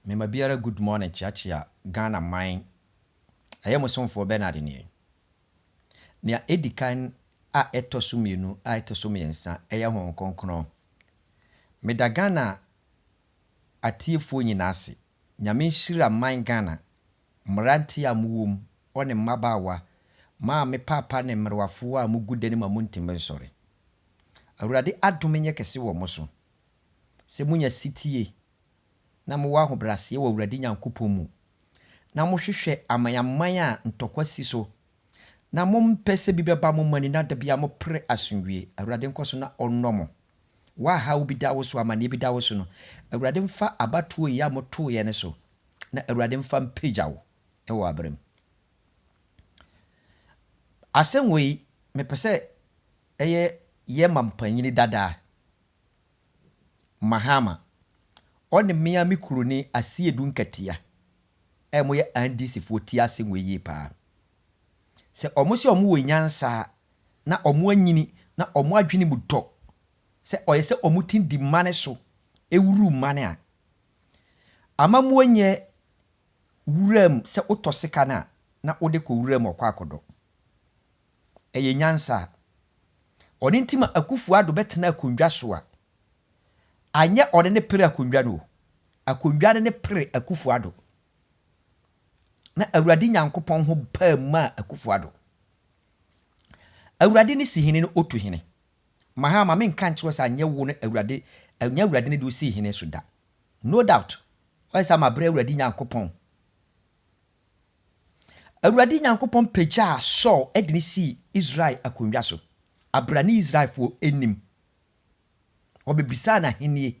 Mema biara good morning chiachia Ghana mine. Ayemo sonfo Benard ni. Nia edikan a etoso mienu a etoso miensa eya hon konkron. Meda Ghana atiefo nyina ase. Nyame nhira mine Ghana. Mranti amuwom one mmabawa ma me papa ne mrewafo a mugude ne mamuntim nsore. Awurade adome nye kese wo mo so. Se munya sitie na mo wa hobrase wo Awurade Nyankopɔn mu. Na mo hwehwɛ amayaman a ntokwa si so. Na mo mpese bi beba mo mani na da bia mo pre asomdwie. Awurade nkoso na onno mo. Wa ha obi da wo so amane bi da wo so no. Awurade mfa abatuo ya mo to ye ne so. Na Awurade mfa mpagya wo ewo abrem. Asenwe me pese eye ye mampanyini dada. Mahama one mmea me kuro ni asie du nkatia moye andisi foti asenwe yi pa se omo se omo wenyansa na omo anyini na omo adwene mu dɔ se oye se omo tin di mane so ewuru mane a amamu nye wuram se utosika na ode ko wuram okwa akodo eye nyansa oni ntima akufu ado betena akondwa so a anya one ne pere akondwa no akondwa ne pere akufu ado na Awurade Nyankopɔn ho pa ma akufu ado Awurade ne si hene no otu hene mahama me nka nkyerɛ sa anya wo ne Awurade ne do si hene so da no doubt why sa ma bre Awurade Nyankopɔn pagya so edini si Israel akondwa so abrane Israel fo enim obebisa na henie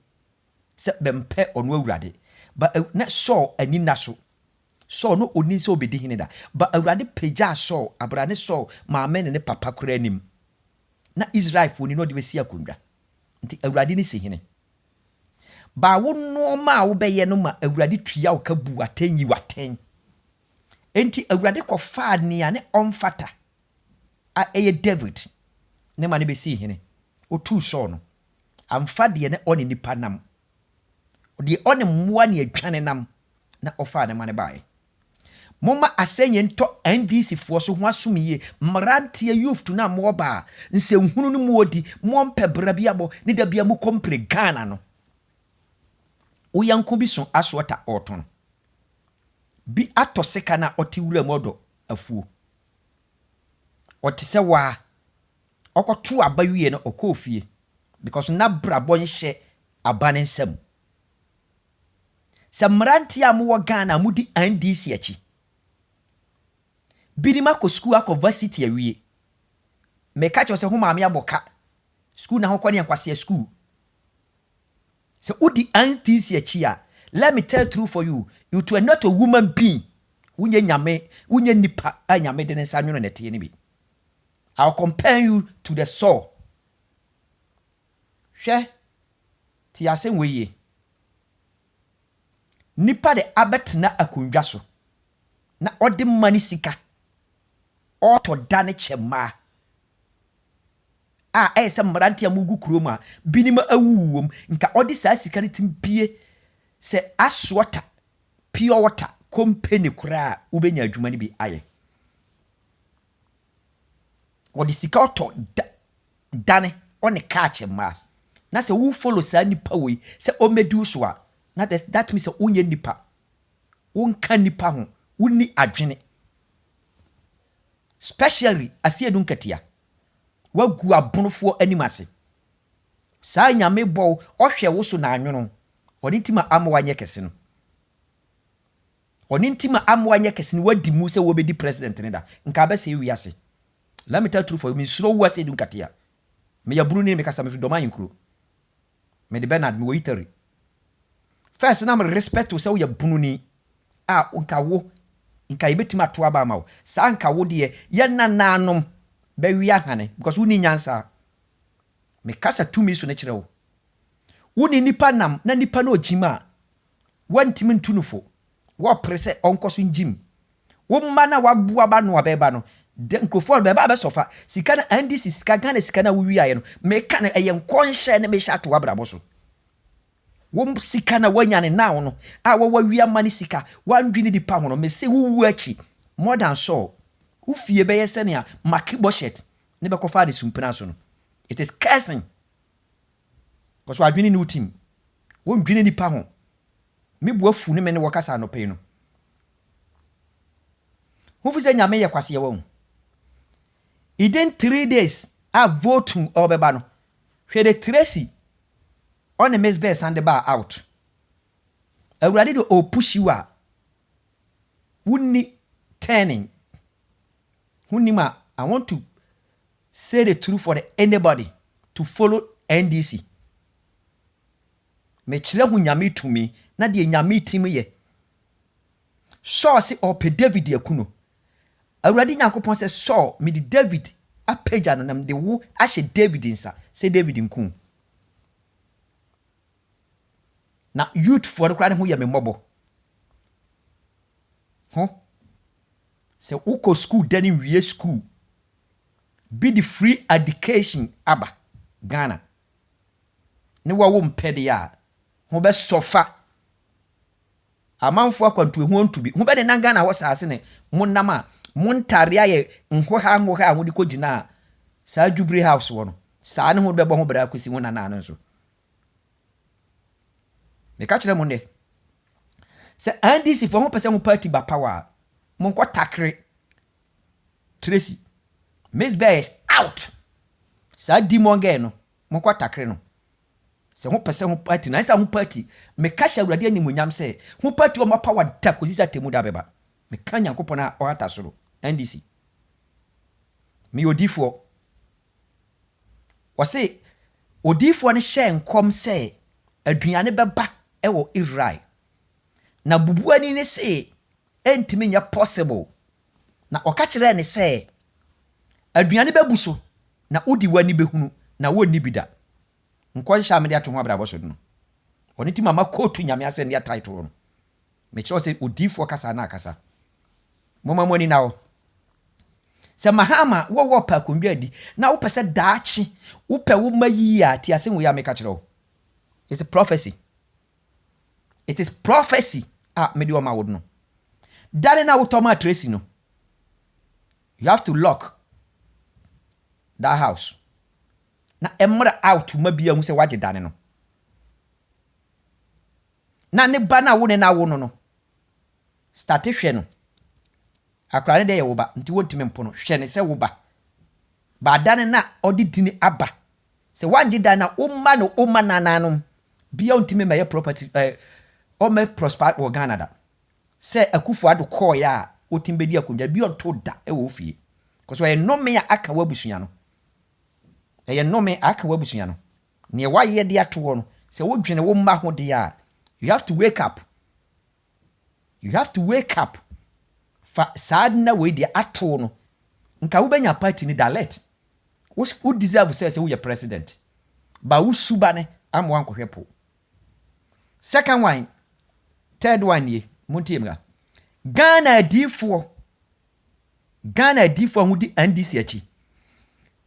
se bempe ono Awurade ba na so ani na so no oni se obedi hene da ba Awurade pagya so abrane so maame ne papa kora anim na Israel fo ni no de besi akondwa nti Awurade ni si hene ba wo no ma wo beye no ma Awurade tua wo ka bu atanyi waten enti Awurade ko fa nia ne omfata a eye David ne ma ne besi hene o tu so no amfa de ne one nipa nam de one mmoa ne adwane nam na ofa ne ma ne bae moma asenye nto NDC fo so ho asomye mrantie youth na mo ba nsehunu no mu odi mo mpebra bia bo ne da bia mu kompre Ghana no uyanko bi so asota oton bi atoseka na oti wura modo afuo otise wa okoto abawie no okofie because na brabo nhye abane nsam se mrantie amwo Ghana mudi NDC achi Birima ko school university awie me ka che se ho maame aboka school na ho kwani ankwase school se udi NDC achi a let me tell true for you are not a woman being wunye nyame wunye nipa a nyame de nsa nwono nete ne bi I'll compare you to the soul hwe ti asenwe ye nipa de abetna akondwa so na ode mani sika oto dane chema ese mrantia mugu kroma binima awuwom nka ode saa sika ne timpie se aswata pure water company kura ubenya adwuma ne bi aye ode sika oto dane one ka chema na se wu follow saa nipa we se omedu so a na that means unye nipa unka nipa ho unni adwene especially asiedun katia wagu abonofo animase saa nyame bo ohwe wo so na anwono oni ntima amwanye kese no oni ntima amwanye kese no wadi mu se wo bedi president ne da nka ba se wiase let me tell true for you me suro wo asiedun katia me ya buru ni me kasa me do man kuro me de Benard me wo iteri first na me respect wo se wo ya bunu ni nka wo nka yebetima to aba ma wo sa nka wo de ye nananom ba wi ahane because woni nyansa me kasa tumi so na kire wo woni nipa nam na nipa na ogima wantimi ntunufo wo prese onkoso njim wo mma na wabu aba no abeba no de nkrofo beba ba sofa sika na NDC sika Ghana sika na wo wi aye no me ka na eye nkonhye ne me sha to abrabo so Wom sika na wanya ne now no a wo wia mani sika wandwini di pa hono me se wuwu achi more than so ufie be yese ne a makiboshet ne be kofa de sumpena so no it is cursing because wadwini ni utim wondwini ni pa ho me buafu ne me ne wokasa no pe no hufu se nyame ye kwase ye wo in 3 days a vote obeba no hwe de Tracy on the Miss Best and the bar out. I ready to push you out. Wouldn't turning. Hunima, I want to say the truth for anybody to follow NDC. Me chile hu nyame to me, na de nyame timi ye. So se ope David ye kuno. I ready Nyankopon say so me the David a page and nam de wo ashe David insa. Say David in kun. Na youth for the crowd who ya me mobo. Se uko school deni wie school. Be the free education aba Ghana. Ne wa wo mpede ya. Ho be sofa. Amanfo akwantu ehu ontu bi. Ho be de na Ghana wo saase ne monnam a montare aye nhoha ho de kogina sa Jubilee house wo no. Sa ne ho be bo ho bra akosi ho nana no so. Me ka kire mo ne se NDC for ho pese mo party ba power mo nko takre Tracy Miss Bear out sa di mo nge no mo nko takre no se ho pese ho party na isa ho party me ka sha awurade ani munyam se ho party o ma power da ko sisa temu da beba me ka Nyankopon a o ata soro NDC me odifo wase odifo ne hye nkom se aduane beba ewo Israel na bubuani ne se entimi nya possible na okakire ne se aduane bebu so na odi wani behunu na wonni bida nkon sha me de ato ho abrabo so no oni ti mama kotu nyame ase ne title no me cho se odifo kasa na kasa mama moni nawo se mahama wo pa kondwa di na wo pese daachi wo pe wo mayi a ti ase wo ya me ka kire wo it's a prophecy. It is prophecy. Me do ma would no. Dane na utoma Tracy no. You have to lock that house. Na emra out mabia hu se waje dane no. Na ne ba na wo ne na wo no no. Start hwe no. Akra ne de ye wo ba nti wontime mpo no hwe ne se wo ba. Ba dane na odi dini aba. Se wanje dane na umma no umma nananum. Bia untime maye property o me prosper wo Ghana da se akufo ado call ya otimbe di akonja bi on to da e wo fie because we no me aka wabusunya no e no me aka wabusunya no ne wa ye de ato no se wo dwene wo mma ho de ya you have to wake up fa sad na we de ato no nka wo benya party ni da let wo deserve se wo ye president ba wo suba ne am wan kohwepo. Second one, third one ye, muntiemga. Ghana D4 hu di NDC achi.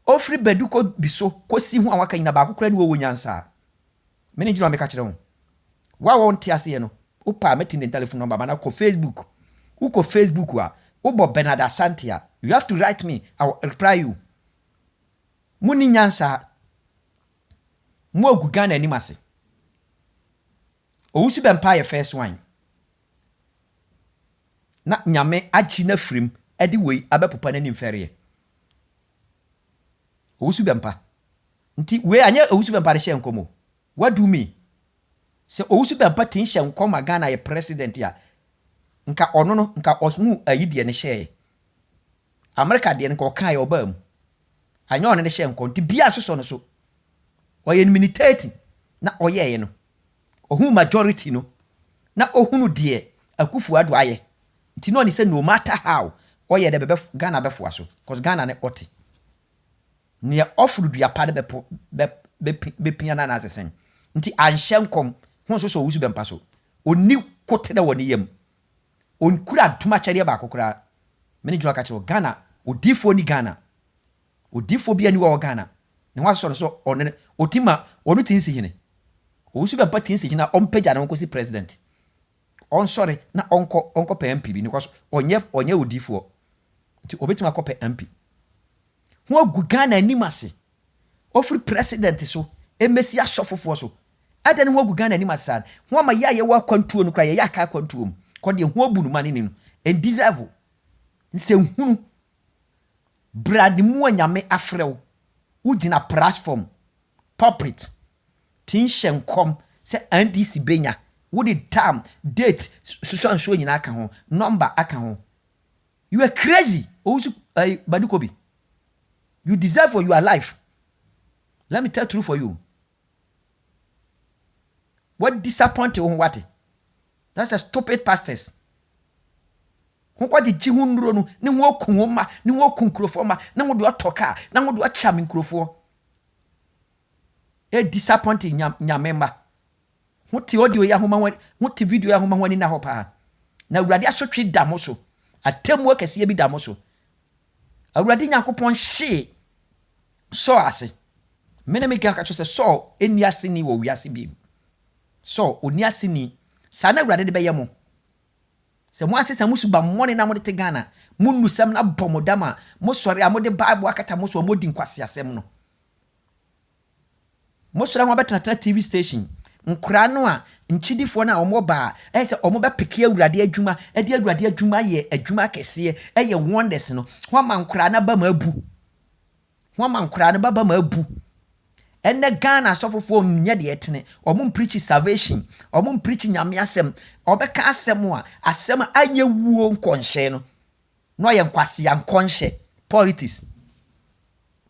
Ofri beduko biso kosi hu awaka ina ba kokra ni wo nyansa. Meni jiro ameka kire hu. Wa won ti ase ye no. Upa meti ne telephone number na ko Facebook. Uko Facebook wa, ubo Benard Asante ya. You have to write me, I will reply you. Muni nyansa. Mu ogu Ghana ni mase. Owusu bempa ye first one. Na nyame achi na frim edi wei abepopa na nimfere. Owusu bempa. Nti we anya owusu bempa de hye nkomo. What do me? Se owusu bempa tin hye nkoma Ghana ye president ya. Nka ono no nka ohu ayide ne hye. America de nka okan ye obam. Anya ono ne hye nko nti bia soso no so. Oye military na oye ye no. Ohu majority no na ohunu de akufu ado aye nti no ni say no matter how oye de bebe Ghana befo aso cause Ghana ne oti ne ofuru dua pade be pia na asesen nti anhye nkom ho so wusu bempa so oni kote da woni yam on kura tuma kyere ba kokora meni jwa ka kyero Ghana odifo ni Ghana odifo bia ni wo Ghana ne ho so so otima onu tin si hine owusu bempa tin si gina ompeja na nkosi president on sorry na onko pe MP bi because onye odifo nti obetuma ko pe MP ho agu Ghana anim ase ofri president so emesi asofofo so adan ho agu Ghana anim ase ho ma ya ye wa kwantuo no kra ye ya ka kwantuo mu ko de ho abu no mane ni no en deserve nse hunu brad mu anyame afrew ugina platform pulpit tin hyenkom se NDC benya wo the time date so nyina aka ho number aka ho you are crazy osu badukobi you deserve for your life. Let me tell true for you. What disappointed on what? That's a stupid pastors. Kwa di jihunro no ni wo kunoma ni wo kunkrofo ma na wo do atoka na wo do acham nkrofo e disappointing nyamemba huti audio ya homa wani huti video ya homa wani na hopa na awurade asotwe damoso atemu akese bi damoso awurade nyankopon hye so ase menemi ka cho se so eni ase ni wo wiase bi so oni ase ni sa na awurade de beyemo se mo ase sa musu ba mmone na mo de te Ghana munnu sam na bomodama mo sori amode bible akata mo so modi nkwase asem no mo sori ho betena TV station nkura no a nchidifo na omo ba se omo be peke awurade adwuma de awurade adwuma ye adwuma kese ye wonders no ho ma nkura na ba ma abu ho ma nkura na ba ma abu enne Ghana sofofo nye de etene omo preach salvation omo preach nyame asem obeka asem a asem anye wuo nkonhye no ye nkwase ya nkonhye politics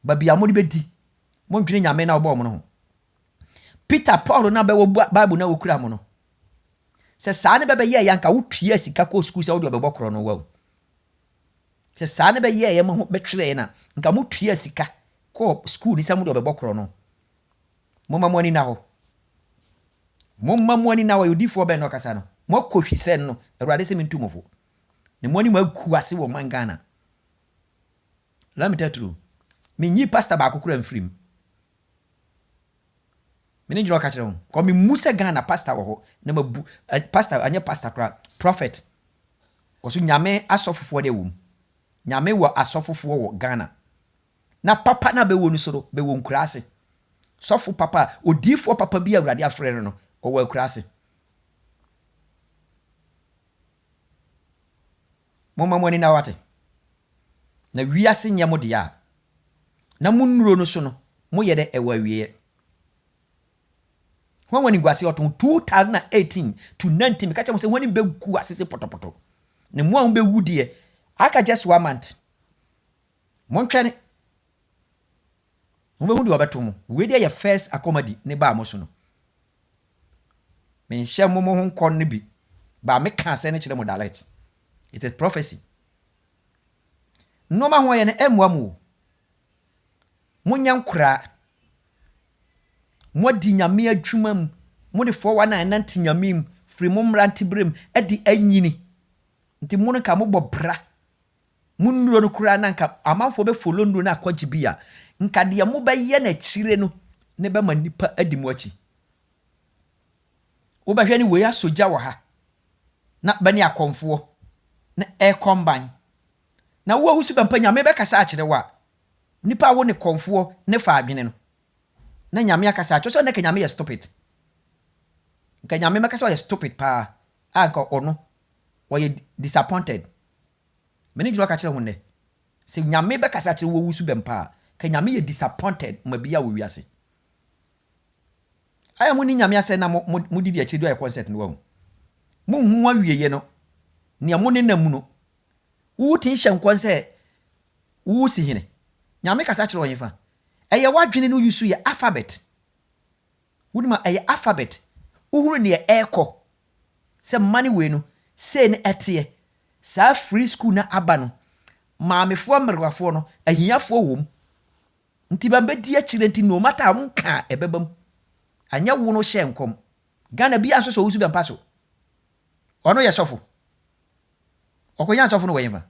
babia mo de bedi mo ntwene nyame na obo mo no Peter Paul na be wo Bible na wokura mo no se saa ne be ye yanka wotue sika ko school se wo de obebokro no wa se saa ne be ye mo betwere na nka mo tue sika ko school ni se mo de obebokro no moma mwani na ho moma mwani na wa yudifo be no kasa no mo kohwisen no awurade se mintumofo ne mwani ma ku ase wo man Ghana. Let me tell you, me nyi pastor ba akokura mfrim mene jiro ka kire ho ko me musa Ghana pastor wo ho na mabu pastor anya pastor kra prophet ko so nyame asofofo de wom nyame wo asofofo wo Ghana na papa na be wo nusoro be wo nkura ase sofu papa odifo papa bi awurade afrere no o wa nkura ase moma mwani na wate na wiase nyamo de ya na munuro no so no moyede ewa wiye wani gwase oton 2018 to 19 me kacha mo se wani be gu asese potopoto ne mo an be wudie aka just 1 month mo ntwene mo be wudi obeto mo we dey your first accommodity ne ba mo so no me nhye mo ho nkon ne bi ba me ka se ne kire mo dialect it is prophecy no ma ho ye ne emwa mo nyankura mo di nyame adwuma mu mo de 419 nyame mu firi mo mranti brem edi anyini nti mo no ka mo bobra mo nuro no kura na nka amanfo be follow nuro na akwaji bia nka de mo be ye na chire no ne be manipa adi mo achi wo ba hwe ni we asoja wa ha na ba ni akonfo na e combine na wo husu be mpa nyame be kasa a kire wa nipa wo ne konfo ne fa adwene no na nyame akasa cho so na nyame ye stupid nka nyame makasa ye stupid pa anka ono wo ye disappointed meni juro ka kire ho ne se nyame be kasa kire wo wusu bempa ka nyame ye disappointed mabia wo wiase aya mu ni nyame ase na mu didi achi do e concert no wo mu hu awieye no ne mu ne namu no wo tin hye concert wo si hine nyame kasa kire wo yefa eye wadwene no yusu ye alphabet wuduma eye alphabet uhuru ne eko se mani we no se ne ete sa free school na aba no maamefo amerwafo no ahiafo wom nti bambe di akire nti no mata nka ebebam anya wo no hye nkom Ghana bia so so wusu bempa so ono ye sofo okonya sofo no weyefa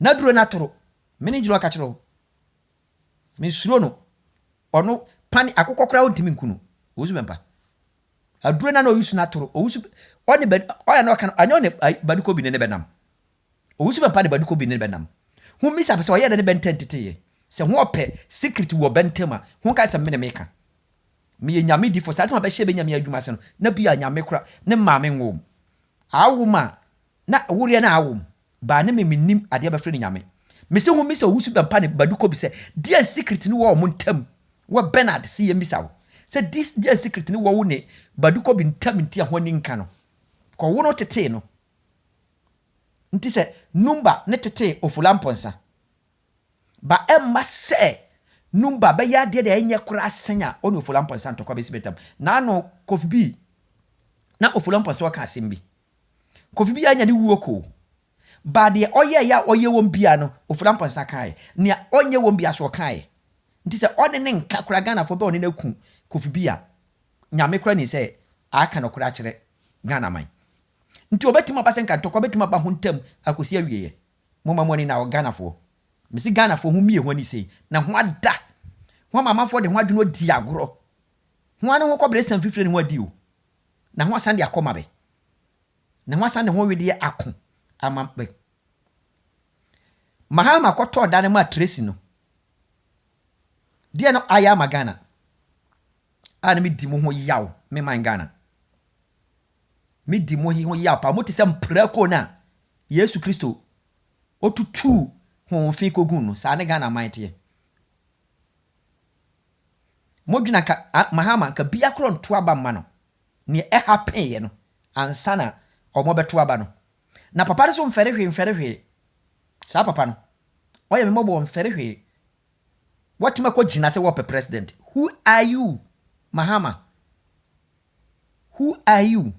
na duro na toro meni jiro ka kire me suro no ono pani akokokora ontimi nkunu wusu bempa aduro na oyusu na toro oyusu oni be oya na kan anyo ne baduko bi ne benam oyusu be pa ne baduko bi ne benam hu mi sa pese oya de ne benten teteye se ho ope secret wo bentema hu ka se me ne meka me nyame di for sa tuma be hye be nyame adwuma se no na bia nyame kora ne maame nwom awoma na wure na awom ba ne me nim ade be fre nyame me se hu mi se oyusu be pa ne baduko bi se dia secret ni wo mo ntam wo Benard si ye mi sa wo se this dia secret ni wo ne baduko bi ntam ntia ho ni nka no ko wo no tete no nti se number ne tete ofulamponsa ba emma se number ba ya de enye kura asenya onu ofulamponsa ntokwa besi betam na no kofibi na ofulamponsa waka asembi kofibi anya ni wuoko ba de oye ya oye won bia no ofulamponsa kai ne onye won bia so kai nti se one ne nka kura Ghana fo be one na ku kofibi a nyame kura ni se aka no kura kire Ghana man nti obetima ba senka ntokwa betima ba hontam akosi awieye moma moni na Ghana fo misi Ghana fo hu mie ho ani sei na ho ada ho mama fo de ho adweno di agoro ho ane ho kobre san fifire ne ho adi o na ho asan de akoma be na ho asan de ho wede ako amampe mahama koto da ne ma Tracy no dia no aya ma Ghana ana mi di mo ho yaw me man Ghana mi di mo ho yaw pa mo ti se mprako na Yesu Kristo otutu ho fi kogun no sa ne Ghana maite modwina ka mahama ka bia kro nto aba ma no ne happen ye no ansana omo beto aba no na papa so mfere hwe sa papa no oye me mobo mfere hwe what mako gina se wo president. Who are you mahama? Who are you?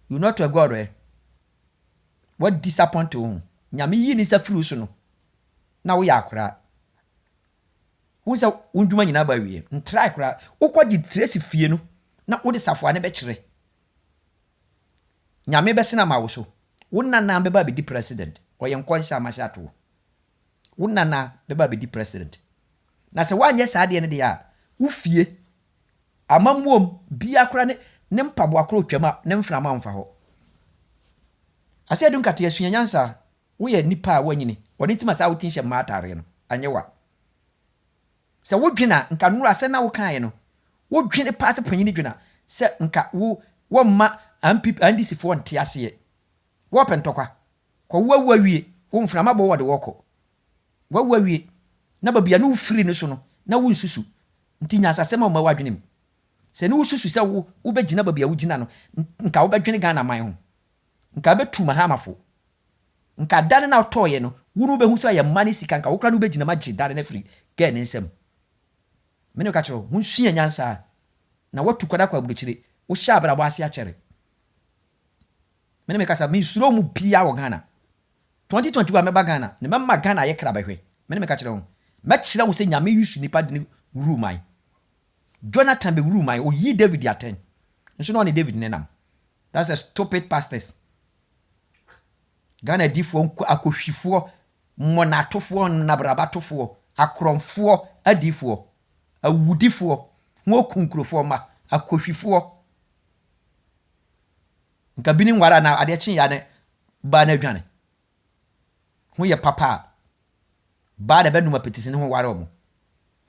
You not a god eh? What disappoint you? Nyame yi ni sa furu so no na wo yakora wo sa unduma nyina ba wie ntrai kora ukwaji Tracy fie no na wo de safo ane be kire nyame be sena ma wo so wo nana be ba be di president oye nkonsha mashato wo nana be ba be di president na se wanye sa de ne de a wo fie amamuom bia kora ne mpabo akora twama ne mframa mfa ho ase adun kate asua nyansa wo ye nipa wanyini woni tima sa wutin hye matare no anyewa se wo dwena nka nuru ase na wo kan no wo dwene paase panyini dwena se nka wo ma ampi andisi fo nte ase wo pentokwa ko wo awie wo mframa bo wo de woko wo awie na babia no firi no so no na wo nsusu nti nyansa se ma wo wadwenem se no susu se wo begina babia wo gina no nka wo bedwene Ghana man ho nka betu mahamafo nka dane na otoye no wunu be hu se ya mani sika nka wokra no be gina ma gi dane na free ge ne nsem mene ka chiro hu sua nyansa na watu kwada kwa buruchire wo sha abra bo ase a chere mene me kasa mi suro mu bia wo Ghana 2021 meba Ghana ne mema Ghana ye kra bahwe mene me ka chiro me kira wo se nyame yusu nipa de ru mai Jonathan be ru mai o yi David aten nso no ne David nenam. That's a stupid pastors. Ghana difo akohwifo monatofo nabrabatofo akromfo adifo awudifo ho kunkrofo ma akohwifo nka bini ngwara na ade kyen ya ne ba na dwane ho ye papa ba da benuma petisi ne ho ware omo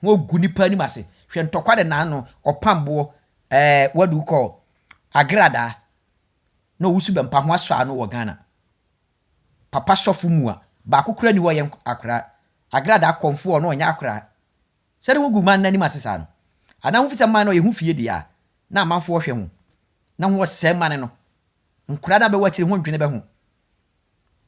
ho gunipa ni mase hwe ntokwa de na no opambo wadu ko agrada no wusu be mpa ho aso ano wo Ghana papa sofu mua ba kokura ni wo ye akra agrada akonfo no onya akra se de wo gu man nani masesa no ana hu fisa man no ye hu fie dia na amanfo hwe hu na ho se man no nkura da be wachiri ho ndwene be hu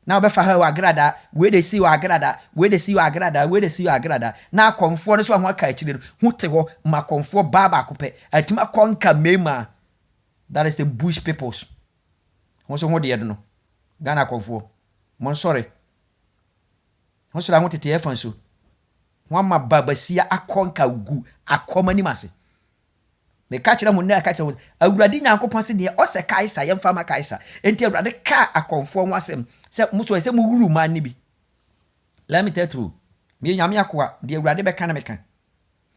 na obefa ha wa agrada we de si wa agrada we de si wa agrada we de si wa agrada na akonfo no so ho aka achire no hu te ho ma konfo baba akope atima konka mema. That is the bush peoples. Wonso ho de yedo no Ghana konfo mon sorry wonso la ho tete efan so ho ma babasia akonka gu akoma ni mase me ka kira mo na ka kira awurade nyankopon se de o se kaisa ye mfa ma kaisa enti awurade ka akonfo ho asem se muso se mu wuru man ni bi. Let me tell you true me nyame akoa de awurade be ka na me kan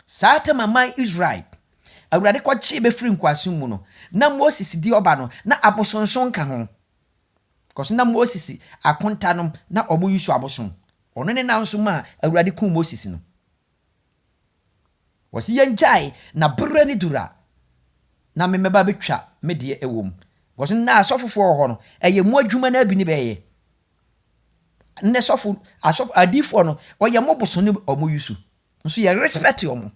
saata mama Israel awurade kɔkye bɛfiri nkoasom mu no na Moses di ɔba no na abosonson ka ho because na Moses akonta no na ɔmo yusu abosom ɔno ne nanso ma awurade kum Moses no wɔsi yɛngyae na berɛ ne dura na memeba betwa medie ɛwom wɔsi na asɔfofoɔ hɔ no ɛyɛ mu adwuma na abi ne bɛyɛ ne asɔfo adifoɔ no ɔyɛ mo boso ne ɔmo yusu nso yɛ respect ɔmo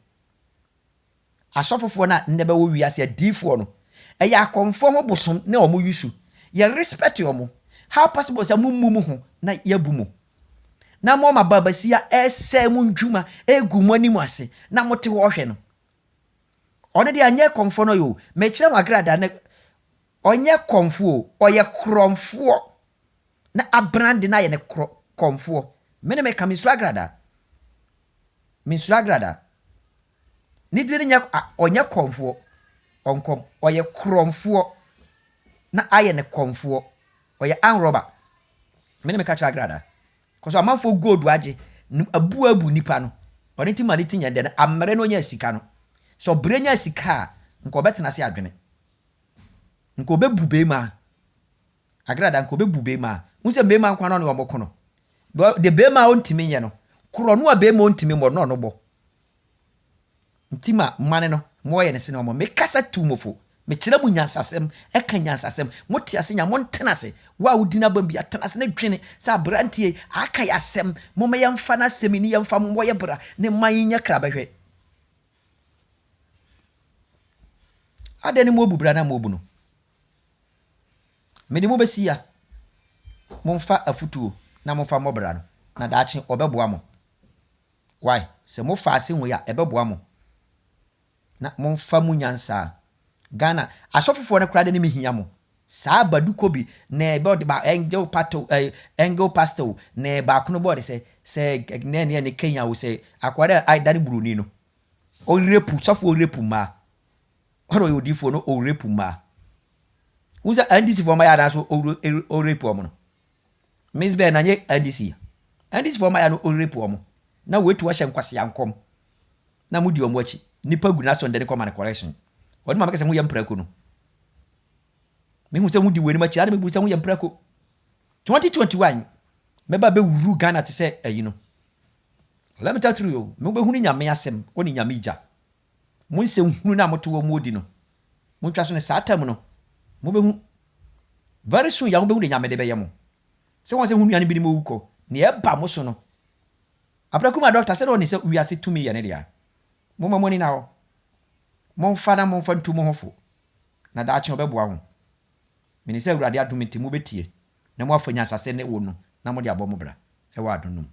asɔfofoɔ na ne bɛwɔ wiase adifoɔ no ɛyɛ akɔmfoɔ ho bosom ne ɔmo yusu yɛ respect ɔmo how possible sɛ mo mu ho na yɛbu mo na mo ma babasia ɛsɛ mo ndwuma egu mo anim ase na mo te hɔ hwɛ no ɔno de anyɛ kɔmfoɔ no yo mekyerɛ mo agrada ne ɔnyɛ kɔmfoɔ ɔyɛ krɔmfoɔ na abrande na yɛ ne kɔmfoɔ mene me ka misra agrada ni dire nya ɔnyɛ kɔmfoɔ ɔnkɔm ɔyɛ krɔmfoɔ na ayɛ ne kɔmfoɔ ɔyɛ anroba mene me ka kyerɛ agrada kɔso amanfo gold agye abu nipa no ɔne ti ma ne ti nya de amere no nya sika no so bre nya sika a nko betena se adwene nko bebu bema agrada nko bebu bema unse bema nkwa no ne omoko no de bema ontimi nye no kro no a bema ontimi mo no no bo ntima mane no mo ye ne se no mo me kasa tumofo me kire mu nyansasem eka nyansasem mo ti ase nya mo ntena se wa udina bam bia tena se ne dwene sa brantie aka yasem mo me yemfa na asem ni yemfa mo ye bra ne man nya kra behwe adani mo bubra na mo bu no me de mo besia mo mfa afutuo na mo mfa mo bra no na daache obeboa mo why se mo fa ase hu ya ebeboa mo na mo mfa mu nyansa Ghana asofofo ne krade ne mehia mo saa baduko bi na ebe de ba angel pastor na ba kono bo de se ne Kenya wo se akwada ai dani buruni no o repu sofo o repu ma oro yodifo no o repu ma uza andisi for ma ya da so o repu omo no Miss Ben na nye andisi for ma ya no o repu omo na wetu wa hye nkwase yankom na mudi omo achi nipa gu na so ndene come and correction wadi mama kese mu yam prako no me hu se mu di weni machi ade me bu se mu yam prako 2021 meba be wuru Ghana te se ayi no let me tell you me be hunu nyame asem woni nyame ija mu se hunu na moto wo mu odi no mu twa so ne satam no mu be hu very soon ya mu be hu nyame de be yemo se won se hunu ya ne bi ni mo wuko ne e ba mo so no aprako ma doctor said oni se we are to me ya ne dia mo ma moni na ho Monfa ntu mo hofo na daache obeboa ho meni se awurade adom nti mo betie na mo afanya asase ne wo no na mo de abɔ mo bra e wa adonum